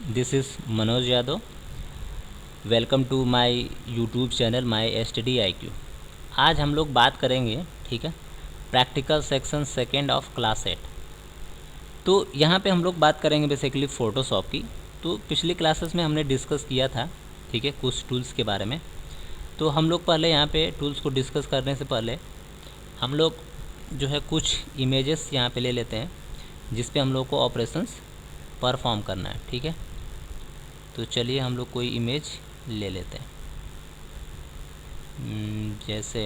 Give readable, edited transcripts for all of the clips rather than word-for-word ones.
This is Manoj Yadav. Welcome to my YouTube channel my study IQ। आज हम लोग बात करेंगे, ठीक है, practical section second of class 8। तो यहाँ पे हम लोग बात करेंगे बेसिकली फ़ोटोशॉप की। तो पिछली क्लासेस में हमने डिस्कस किया था, ठीक है, कुछ टूल्स के बारे में। तो हम लोग पहले यहाँ पे टूल्स को डिस्कस करने से पहले हम लोग जो है कुछ इमेजेस यहाँ पे ले लेते हैं जिस पे हम लोग को ऑपरेशंस परफॉर्म करना है, ठीक है। तो चलिए हम लोग कोई इमेज ले लेते हैं। जैसे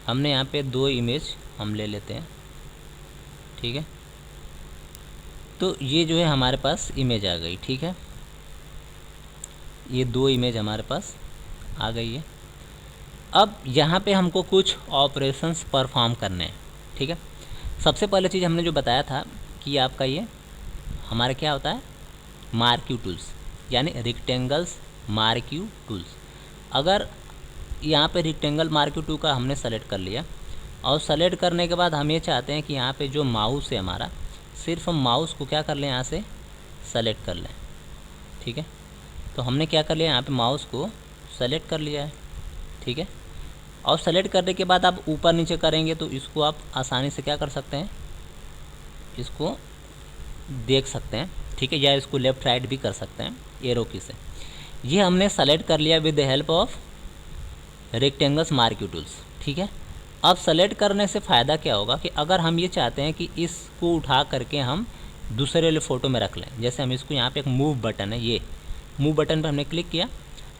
हमने यहाँ पे दो इमेज हम ले लेते हैं, ठीक है। तो ये जो है हमारे पास इमेज आ गई, ठीक है। ये दो इमेज हमारे पास आ गई है। अब यहाँ पे हमको कुछ ऑपरेशंस परफॉर्म करने हैं, ठीक है। सबसे पहले चीज़ हमने जो बताया था कि आपका ये हमारा क्या होता है, मार्क्यू टूल्स, यानी रेक्टेंगल्स मार्क्यू टूल्स। अगर यहाँ पे रेक्टेंगल मार्क्यू टूल का हमने सेलेक्ट कर लिया और सेलेक्ट करने के बाद हम ये चाहते हैं कि यहाँ पे जो माउस है हमारा, सिर्फ हम माउस को क्या कर लें, यहाँ से सेलेक्ट कर लें, ठीक है। तो हमने क्या कर लिया, यहाँ पे माउस को सेलेक्ट कर लिया है, ठीक है। और सेलेक्ट करने के बाद आप ऊपर नीचे करेंगे तो इसको आप आसानी से क्या कर सकते हैं, इसको देख सकते हैं, ठीक है, या इसको लेफ़्ट राइट भी कर सकते हैं एरो की से। ये हमने सेलेक्ट कर लिया with the help of rectangles marquee tools, ठीक है। अब सेलेक्ट करने से फ़ायदा क्या होगा कि अगर हम ये चाहते हैं कि इसको उठा करके हम दूसरे वाले फ़ोटो में रख लें, जैसे हम इसको यहाँ पे एक मूव बटन है, ये मूव बटन पर हमने क्लिक किया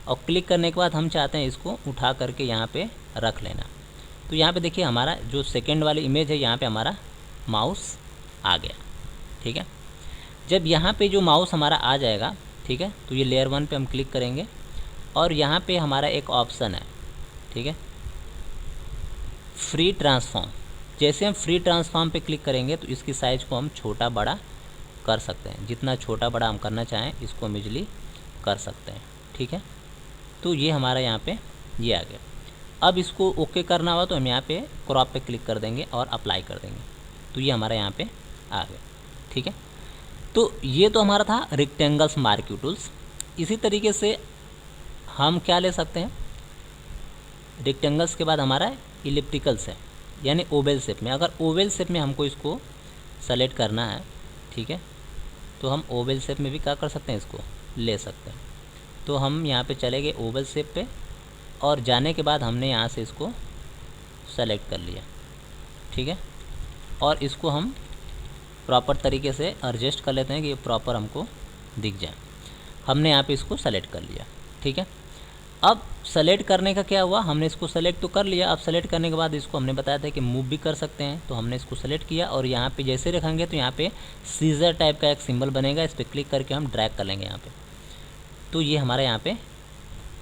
और क्लिक करने के बाद हम चाहते हैं इसको उठा करके यहाँ पे रख लेना। तो यहाँ पे देखिए हमारा जो सेकेंड वाली इमेज है, यहाँ पे हमारा माउस आ गया, ठीक है। जब यहाँ पे जो माउस हमारा आ जाएगा, ठीक है, तो ये लेयर 1 पे हम क्लिक करेंगे और यहाँ पे हमारा एक ऑप्शन है, ठीक है, फ्री ट्रांसफॉर्म। जैसे हम फ्री ट्रांसफॉर्म पे क्लिक करेंगे तो इसकी साइज़ को हम छोटा बड़ा कर सकते हैं। जितना छोटा बड़ा हम करना चाहें इसको हम इजली कर सकते हैं, ठीक है। तो ये हमारा यहाँ पे ये आ गया। अब इसको ओके करना हुआ तो हम यहाँ पे क्रॉप पे क्लिक कर देंगे और अप्लाई कर देंगे, तो ये हमारा यहाँ पे आ गया, ठीक है। तो ये तो हमारा था रेक्टेंगल्स मार्क्यू टूल्स। इसी तरीके से हम क्या ले सकते हैं, रेक्टेंगल्स के बाद हमारा इलिप्टिकल्स है, यानी ओवल शेप में। अगर ओवल शेप में हमको इसको सेलेक्ट करना है, ठीक है, तो हम ओवल शेप में भी क्या कर सकते हैं, इसको ले सकते हैं। तो हम यहाँ पे चले गए ओवल शेप पे और जाने के बाद हमने यहाँ से इसको सेलेक्ट कर लिया, ठीक है। और इसको हम प्रॉपर तरीके से एडजस्ट कर लेते हैं कि ये प्रॉपर हमको दिख जाए। हमने यहाँ पे इसको सेलेक्ट कर लिया, ठीक है। अब सेलेक्ट करने का क्या हुआ, हमने इसको सेलेक्ट तो कर लिया। अब सेलेक्ट करने के बाद इसको हमने बताया था कि मूव भी कर सकते हैं, तो हमने इसको सेलेक्ट किया और यहाँ पे जैसे रखेंगे तो यहाँ पे सीजर टाइप का एक सिंबल बनेगा, इस पर क्लिक करके हम ड्रैग कर लेंगे यहाँ पे। तो ये हमारा यहाँ पे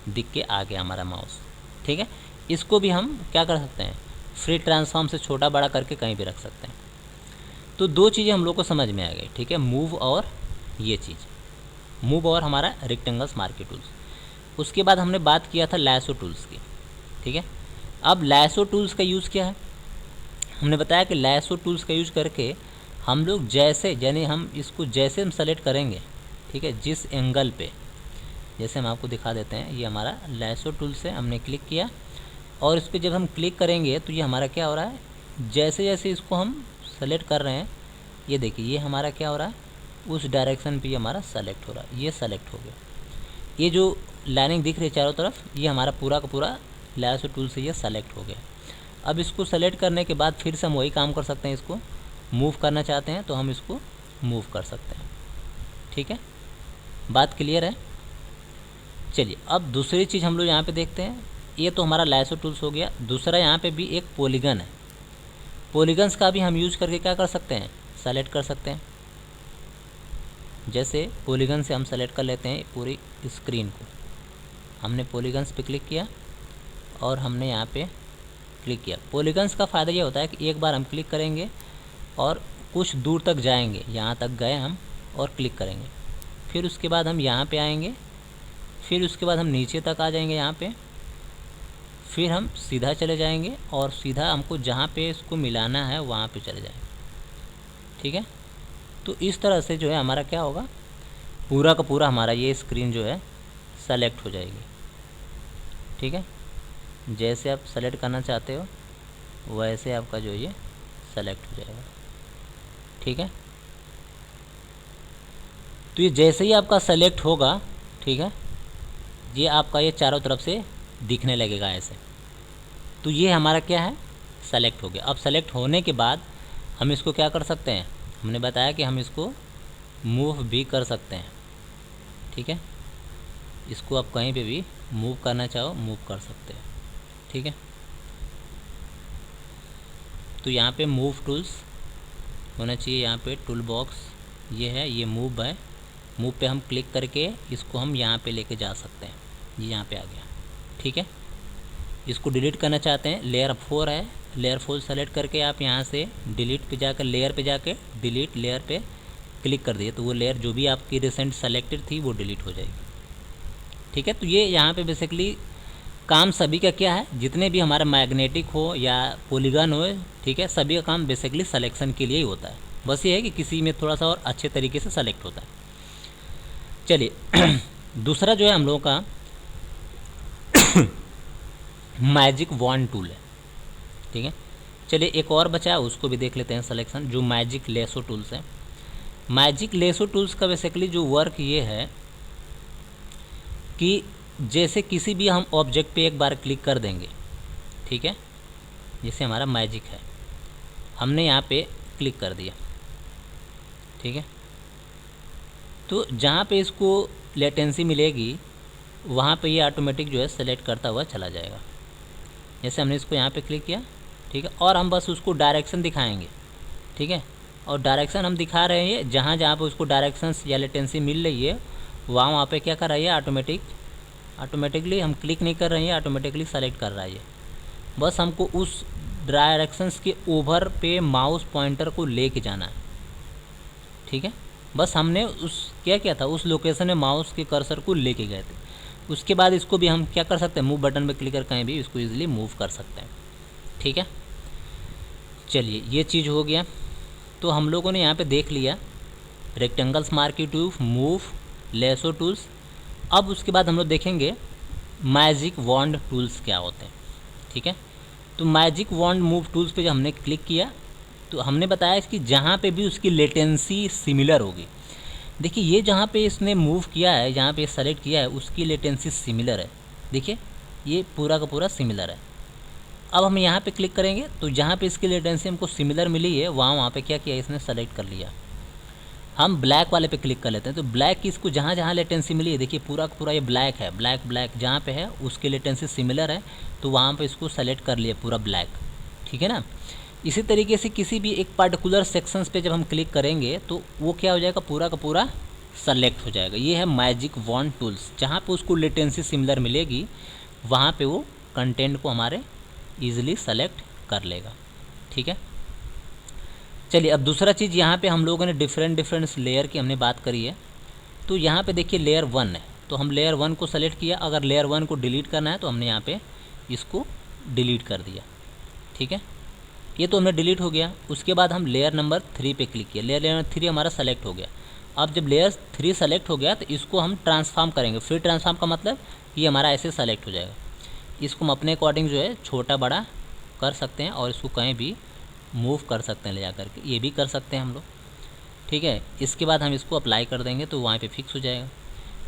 दिख के आ गया हमारा माउस, ठीक है। इसको भी हम क्या कर सकते हैं, फ्री ट्रांसफॉर्म से छोटा बड़ा करके कहीं भी रख सकते हैं। तो दो चीज़ें हम लोग को समझ में आ गई, ठीक है, मूव और ये चीज़, मूव और हमारा रेक्टेंगल्स मार्क्यू टूल्स। उसके बाद हमने बात किया था लैसो टूल्स की, ठीक है। अब लैसो टूल्स का यूज़ क्या है, हमने बताया कि लैसो टूल्स का यूज़ करके हम लोग जैसे, यानी हम इसको जैसे हम सेलेक्ट करेंगे, ठीक है, जिस एंगल पे, जैसे हम आपको दिखा देते हैं, ये हमारा लैसो टूल से हमने क्लिक किया और इस पर जब हम क्लिक करेंगे तो ये हमारा क्या हो रहा है, जैसे जैसे इसको हम सेलेक्ट कर रहे हैं, ये देखिए ये हमारा क्या हो रहा है, उस डायरेक्शन पे हमारा सेलेक्ट हो रहा है, ये सेलेक्ट हो गया। ये जो लाइनिंग दिख रही है चारों तरफ, ये हमारा पूरा का पूरा लैसो टूल से ये सेलेक्ट हो गया। अब इसको सेलेक्ट करने के बाद फिर से हम वही काम कर सकते हैं, इसको मूव करना चाहते हैं तो हम इसको मूव कर सकते हैं, ठीक है। बात क्लियर है। चलिए अब दूसरी चीज़ हम लोग यहाँ पे देखते हैं। ये तो हमारा लैसो टूल्स हो गया। दूसरा यहाँ पे भी एक पॉलीगन है, पॉलीगन्स का भी हम यूज़ करके क्या कर सकते हैं, सेलेक्ट कर सकते हैं। जैसे पॉलीगन से हम सेलेक्ट कर लेते हैं पूरी स्क्रीन को। हमने पॉलीगन्स पे क्लिक किया और हमने यहाँ पे क्लिक किया। पॉलीगन्स का फ़ायदा ये होता है कि एक बार हम क्लिक करेंगे और कुछ दूर तक जाएंगे, यहाँ तक गए हम और क्लिक करेंगे, फिर उसके बाद हम यहाँ पे आएंगे, फिर उसके बाद हम नीचे तक आ जाएंगे यहाँ पे, फिर हम सीधा चले जाएंगे और सीधा हमको जहाँ पे इसको मिलाना है वहाँ पे चले जाएंगे, ठीक है। तो इस तरह से जो है हमारा क्या होगा, पूरा का पूरा हमारा ये स्क्रीन जो है सेलेक्ट हो जाएगी। ठीक है, जैसे आप सेलेक्ट करना चाहते हो वैसे आपका जो ये सेलेक्ट हो जाएगा। ठीक है, तो ये जैसे ही आपका सेलेक्ट होगा, ठीक है, ये आपका ये चारों तरफ से दिखने लगेगा ऐसे। तो ये हमारा क्या है, सेलेक्ट हो गया। अब सेलेक्ट होने के बाद हम इसको क्या कर सकते हैं, हमने बताया कि हम इसको मूव भी कर सकते हैं। ठीक है, इसको आप कहीं पे भी मूव करना चाहो मूव कर सकते हैं। ठीक है, तो यहाँ पे मूव टूल्स होना चाहिए, यहाँ पे टूल बॉक्स ये है, ये मूव है। मूव पे हम क्लिक करके इसको हम यहाँ पे लेके जा सकते हैं, ये यहाँ पे आ गया। ठीक है, इसको डिलीट करना चाहते हैं, लेयर 4 है, लेयर 4 सेलेक्ट करके आप यहाँ से डिलीट पे जाकर लेयर पे जाके डिलीट लेयर पे क्लिक कर दिए तो वो लेयर जो भी आपकी रिसेंट सेलेक्टेड थी वो डिलीट हो जाएगी। ठीक है, तो ये यहाँ पे बेसिकली काम सभी का क्या है, जितने भी हमारा मैग्नेटिक हो या पॉलीगन हो, ठीक है, सभी का काम बेसिकली सिलेक्शन के लिए ही होता है। बस ये है कि किसी में थोड़ा सा और अच्छे तरीके से सेलेक्ट होता है। चलिए दूसरा जो है हम लोगों का मैजिक वॉन्ड टूल है। ठीक है, चलिए एक और बचा है उसको भी देख लेते हैं सिलेक्शन, जो मैजिक लेसो टूल्स है। मैजिक लेसो टूल्स का बेसिकली जो वर्क ये है कि जैसे किसी भी हम ऑब्जेक्ट पे एक बार क्लिक कर देंगे, ठीक है, जैसे हमारा मैजिक है, हमने यहाँ पे क्लिक कर दिया। ठीक है, तो जहाँ पे इसको लेटेंसी मिलेगी वहाँ पे ये ऑटोमेटिक जो है सेलेक्ट करता हुआ चला जाएगा। जैसे हमने इसको यहाँ पे क्लिक किया, ठीक है, और हम बस उसको डायरेक्शन दिखाएंगे। ठीक है, और डायरेक्शन हम दिखा रहे हैं जहाँ जहाँ पे उसको डायरेक्शंस या लेटेंसी मिल रही है वहाँ पे क्या कर रहा है, ऑटोमेटिकली हम क्लिक नहीं कर रहे हैं, ऑटोमेटिकली सेलेक्ट कर रहा है। बस हमको उस डायरेक्शंस के ओवर पे माउस पॉइंटर को लेके जाना है। ठीक है, बस हमने उस क्या किया था, उस लोकेशन में माउस के कर्सर को लेके गए थे। उसके बाद इसको भी हम क्या कर सकते हैं, मूव बटन पे क्लिक कर कहीं भी इसको ईजिली मूव कर सकते हैं। ठीक है, चलिए ये चीज़ हो गया। तो हम लोगों ने यहाँ पे देख लिया rectangles marquee tool, move, lasso tools. अब उसके बाद हम लोग देखेंगे मैजिक वॉन्ड टूल्स क्या होते हैं। ठीक है, तो मैजिक वॉन्ड मूव टूल्स पे जब हमने क्लिक किया तो हमने बताया कि जहाँ पे भी उसकी लेटेंसी सिमिलर होगी। देखिए ये जहाँ पे इसने मूव किया है, जहाँ पे सेलेक्ट किया है उसकी लेटेंसी सिमिलर है। देखिए ये पूरा का पूरा सिमिलर है। अब हम यहाँ पे क्लिक करेंगे तो जहाँ पे इसकी लेटेंसी हमको सिमिलर मिली है वहाँ पे क्या किया, इसने सेलेक्ट कर लिया। हम ब्लैक वाले पे क्लिक कर लेते हैं तो ब्लैक की इसको जहाँ जहाँ लेटेंसी मिली है, देखिए पूरा का पूरा ये ब्लैक है, ब्लैक जहाँ पे है उसकी लेटेंसी सिमिलर है तो वहाँ पे इसको सेलेक्ट कर लिया पूरा ब्लैक। ठीक है ना, इसी तरीके से किसी भी एक पार्टिकुलर सेक्शंस पे जब हम क्लिक करेंगे तो वो क्या हो जाएगा, पूरा का पूरा सेलेक्ट हो जाएगा। ये है मैजिक वॉन्ड टूल्स, जहाँ पे उसको लेटेंसी सिमिलर मिलेगी वहाँ पे वो कंटेंट को हमारे ईजिली सेलेक्ट कर लेगा। ठीक है, चलिए अब दूसरा चीज़ यहाँ पे हम लोगों ने डिफरेंट लेयर की हमने बात करी है। तो यहाँ पे देखिए लेयर 1 है तो हम लेयर 1 को सेलेक्ट किया। अगर लेयर 1 को डिलीट करना है तो हमने यहाँ पे इसको डिलीट कर दिया। ठीक है, ये तो हमने डिलीट हो गया। उसके बाद हम लेयर नंबर 3 पे क्लिक किया, लेयर नंबर 3 हमारा सेलेक्ट हो गया। अब जब लेयर 3 सेलेक्ट हो गया तो इसको हम ट्रांसफॉर्म करेंगे। फ्री ट्रांसफॉर्म का मतलब ये हमारा ऐसे सेलेक्ट हो जाएगा। इसको हम अपने अकॉर्डिंग जो है छोटा बड़ा कर सकते हैं और इसको कहीं भी मूव कर सकते हैं ले जा करके, ये भी कर सकते हैं हम लोग। ठीक है, इसके बाद हम इसको अप्लाई कर देंगे तो वहाँ पे फिक्स हो जाएगा।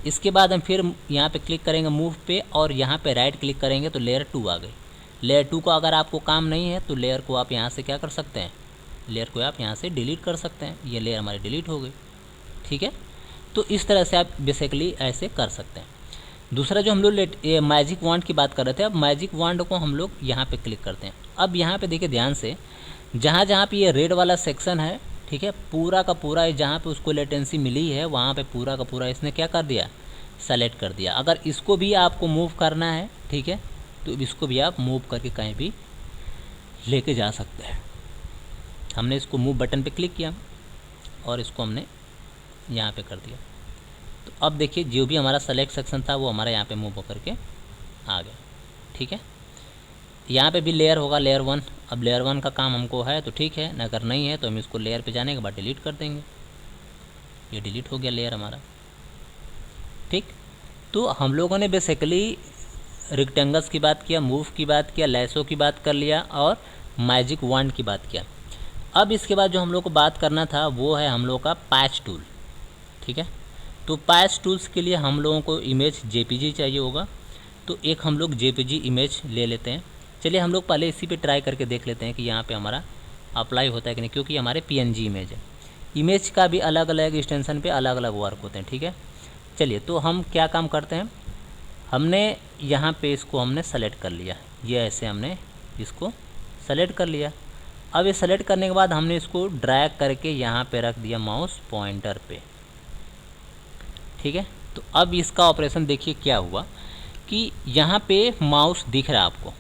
इसके बाद हम फिर यहाँ पे क्लिक करेंगे मूव पे और यहाँ पे राइट क्लिक करेंगे तो लेयर 2 आ गई। लेयर 2 का अगर आपको काम नहीं है तो लेयर को आप यहाँ से क्या कर सकते हैं, लेयर को आप यहाँ से डिलीट कर सकते हैं। ये लेयर हमारी डिलीट हो गई। ठीक है, तो इस तरह से आप बेसिकली ऐसे कर सकते हैं। दूसरा जो हम लोग मैजिक वॉन्ड की बात कर रहे थे, अब मैजिक वॉन्ड को हम लोग यहाँ पे क्लिक करते हैं। अब यहाँ पे देखिए ध्यान से, जहाँ जहाँ पे ये रेड वाला सेक्शन है, ठीक है, पूरा का पूरा जहाँ पे उसको लेटेंसी मिली है वहाँ पे पूरा का पूरा इसने क्या कर दिया, सेलेक्ट कर दिया। अगर इसको भी आपको मूव करना है, ठीक है, तो इसको भी आप मूव करके कहीं भी लेके जा सकते हैं। हमने इसको मूव बटन पे क्लिक किया और इसको हमने यहाँ पे कर दिया। तो अब देखिए जो भी हमारा सेलेक्ट सेक्शन था वो हमारा यहाँ पे मूव होकर के आ गया। ठीक है, यहाँ पे भी लेयर होगा लेयर 1। अब लेयर 1 का काम हमको है तो ठीक है, अगर नहीं है तो हम इसको लेयर पे जाने के बाद डिलीट कर देंगे। ये डिलीट हो गया लेयर हमारा। ठीक, तो हम लोगों ने बेसिकली रेक्टेंगल्स की बात किया, मूव की बात किया, लैसो की बात कर लिया और मैजिक वांड की बात किया। अब इसके बाद जो हम लोग को बात करना था वो है हम लोग का पैच टूल। ठीक है, तो पैच टूल्स के लिए हम लोगों को इमेज जेपीजी चाहिए होगा, तो एक हम लोग जेपीजी इमेज ले लेते हैं। चलिए हम लोग पहले इसी पे ट्राई करके देख लेते हैं कि यहाँ पे हमारा अप्लाई होता है कि नहीं, क्योंकि हमारे पीएनजी इमेज है। इमेज का भी अलग अलग एक्सटेंशन पे अलग अलग वर्क होते हैं। ठीक है, चलिए तो हम क्या काम करते हैं, हमने यहाँ पे इसको हमने सेलेक्ट कर लिया, ये ऐसे हमने इसको सेलेक्ट कर लिया। अब ये सेलेक्ट करने के बाद हमने इसको ड्रैग करके यहाँ पे रख दिया माउस पॉइंटर पे। ठीक है, तो अब इसका ऑपरेशन देखिए क्या हुआ कि यहाँ पे माउस दिख रहा है आपको,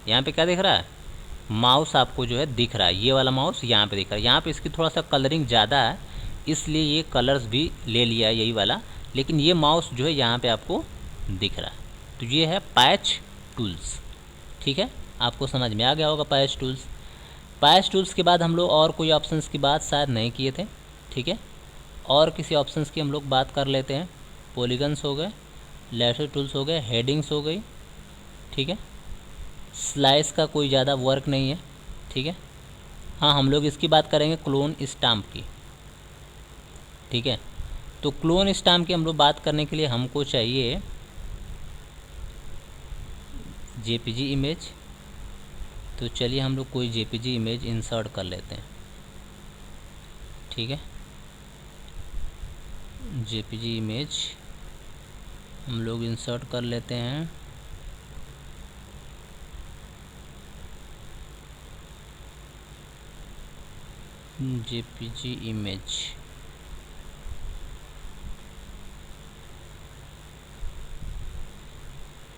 यहाँ पे क्या दिख रहा है, माउस आपको जो है दिख रहा है, ये वाला माउस यहाँ पे दिख रहा है। यहाँ पे इसकी थोड़ा सा कलरिंग ज़्यादा है इसलिए ये कलर्स भी ले लिया है यही वाला, लेकिन ये माउस जो है यहाँ पे आपको दिख रहा है। तो ये है पैच टूल्स। ठीक है, आपको समझ में आ गया होगा पैच टूल्स। पैच टूल्स के बाद हम लोग और कोई ऑप्शंस की बात शायद नहीं किए थे। ठीक है, और किसी ऑप्शंस की हम लोग बात कर लेते हैं। पॉलीगन्स हो गए, लैसो टूल्स हो गए, हेडिंग्स हो गई। ठीक है, स्लाइस का कोई ज़्यादा वर्क नहीं है। ठीक है, हाँ हम लोग इसकी बात करेंगे क्लोन स्टाम्प की। ठीक है, तो क्लोन स्टाम्प की हम लोग बात करने के लिए हमको चाहिए जेपीजी इमेज। तो चलिए हम लोग कोई जेपीजी इमेज इंसर्ट कर लेते हैं। ठीक है, जेपीजी इमेज हम लोग इंसर्ट कर लेते हैं। JPG image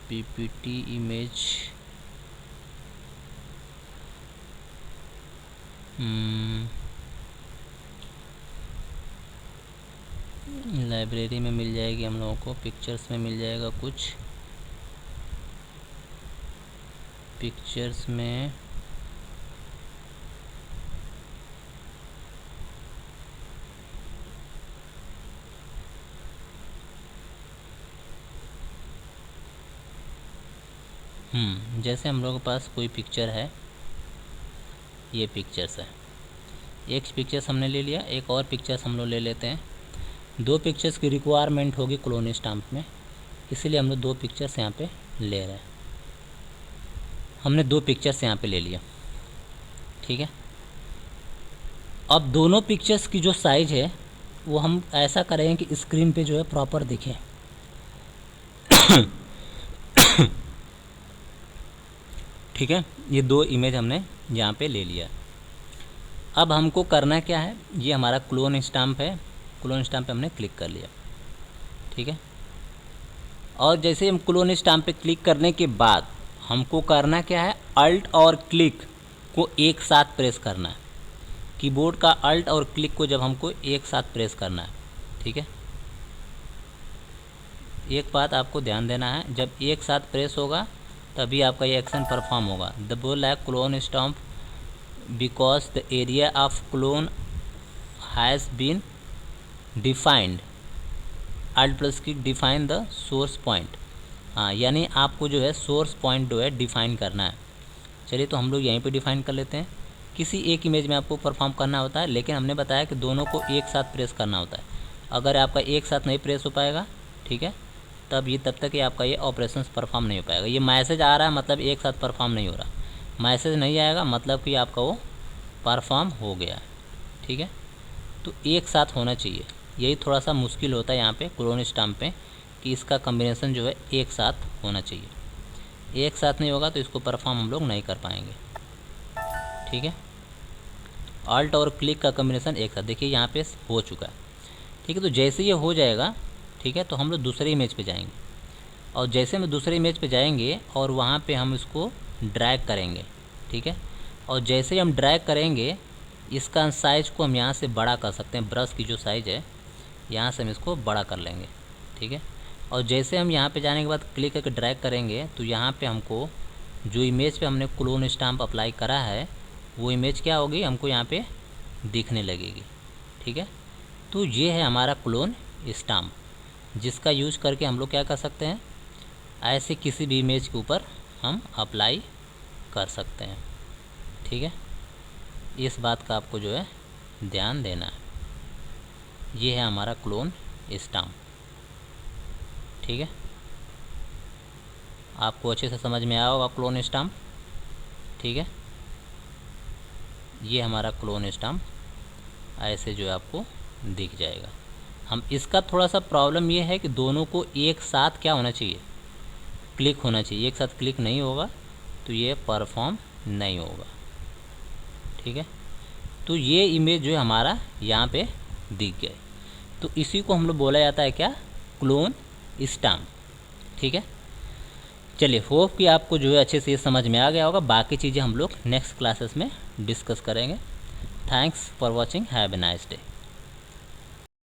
PPT image library में मिल जाएगी हम लोगों को, पिक्चर्स में मिल जाएगा कुछ, पिक्चर्स में जैसे हम लोगों के पास कोई पिक्चर है, ये पिक्चर्स है, एक पिक्चर्स हमने ले लिया, एक और पिक्चर्स हम लोग ले लेते हैं। दो पिक्चर्स की रिक्वायरमेंट होगी क्लोन स्टाम्प में, इसीलिए हम लोग दो पिक्चर्स यहाँ पे ले रहे हैं। हमने दो पिक्चर्स यहाँ पे ले लिया। ठीक है, अब दोनों पिक्चर्स की जो साइज़ है वो हम ऐसा करेंगे कि स्क्रीन पे जो है प्रॉपर दिखे। ठीक है, ये दो इमेज हमने यहाँ पे ले लिया। अब हमको करना क्या है, ये हमारा क्लोन स्टाम्प है, क्लोन स्टाम्प पे हमने क्लिक कर लिया। ठीक है, और जैसे हम क्लोन स्टाम्प पे क्लिक करने के बाद हमको करना क्या है, अल्ट और क्लिक को एक साथ प्रेस करना है। कीबोर्ड का अल्ट और क्लिक को जब हमको एक साथ प्रेस करना है। ठीक है, एक बात आपको ध्यान देना है, जब एक साथ प्रेस होगा तभी आपका ये एक्शन परफॉर्म होगा। द बोल है clone stamp because the area of clone has been defined. Alt plus click define the source point. हाँ, यानी आपको जो है सोर्स पॉइंट जो है डिफाइन करना है। चलिए तो हम लोग यहीं पे डिफाइन कर लेते हैं। किसी एक इमेज में आपको परफॉर्म करना होता है, लेकिन हमने बताया कि दोनों को एक साथ प्रेस करना होता है। अगर आपका एक साथ नहीं प्रेस हो पाएगा, ठीक है, तब तक ये आपका ये ऑपरेशंस परफॉर्म नहीं हो पाएगा। ये मैसेज आ रहा है मतलब एक साथ परफॉर्म नहीं हो रहा, मैसेज नहीं आएगा मतलब कि आपका वो परफॉर्म हो गया। ठीक है, तो एक साथ होना चाहिए, यही थोड़ा सा मुश्किल होता है यहाँ पे क्लोन स्टाम्प पे कि इसका कम्बिनेशन जो है एक साथ होना चाहिए। एक साथ नहीं होगा तो इसको परफॉर्म हम लोग नहीं कर पाएंगे। ठीक है, अल्ट और क्लिक का कम्बिनेशन एक साथ, देखिए यहाँ पे हो चुका है। ठीक है, तो जैसे ये हो जाएगा, ठीक है, तो हम लोग दूसरे इमेज पे जाएंगे, और जैसे हम दूसरे इमेज पे जाएंगे और वहाँ पे हम इसको ड्रैग करेंगे। ठीक है, और जैसे हम ड्रैग करेंगे इसका साइज़ को हम यहाँ से बड़ा कर सकते हैं, ब्रश की जो साइज़ है यहाँ से हम इसको बड़ा कर लेंगे। ठीक है, और जैसे हम यहाँ पे जाने के बाद क्लिक करके ड्रैग करेंगे तो यहाँ पे हमको जो इमेज पे हमने क्लोन स्टाम्प अप्लाई करा है वो इमेज क्या होगी, हमको यहाँ पे दिखने लगेगी। ठीक है, तो ये है हमारा क्लोन स्टाम्प, जिसका यूज करके हम लोग क्या कर सकते हैं, ऐसे किसी भी इमेज के ऊपर हम अप्लाई कर सकते हैं। ठीक है, इस बात का आपको जो है ध्यान देना है। ये है हमारा क्लोन स्टाम्प। ठीक है, आपको अच्छे से समझ में आया होगा क्लोन स्टाम्प। ठीक है, ये हमारा क्लोन स्टाम्प ऐसे जो है आपको दिख जाएगा। हम इसका थोड़ा सा प्रॉब्लम ये है कि दोनों को एक साथ क्या होना चाहिए, क्लिक होना चाहिए। एक साथ क्लिक नहीं होगा तो ये परफॉर्म नहीं होगा। ठीक है, तो ये इमेज जो है हमारा यहाँ पे दिख गया, तो इसी को हम लोग बोला जाता है क्या, क्लोन स्टाम्प। ठीक है, चलिए होप कि आपको जो है अच्छे से ये समझ में आ गया होगा। बाकी चीज़ें हम लोग नेक्स्ट क्लासेस में डिस्कस करेंगे। Thanks for watching, have a nice day.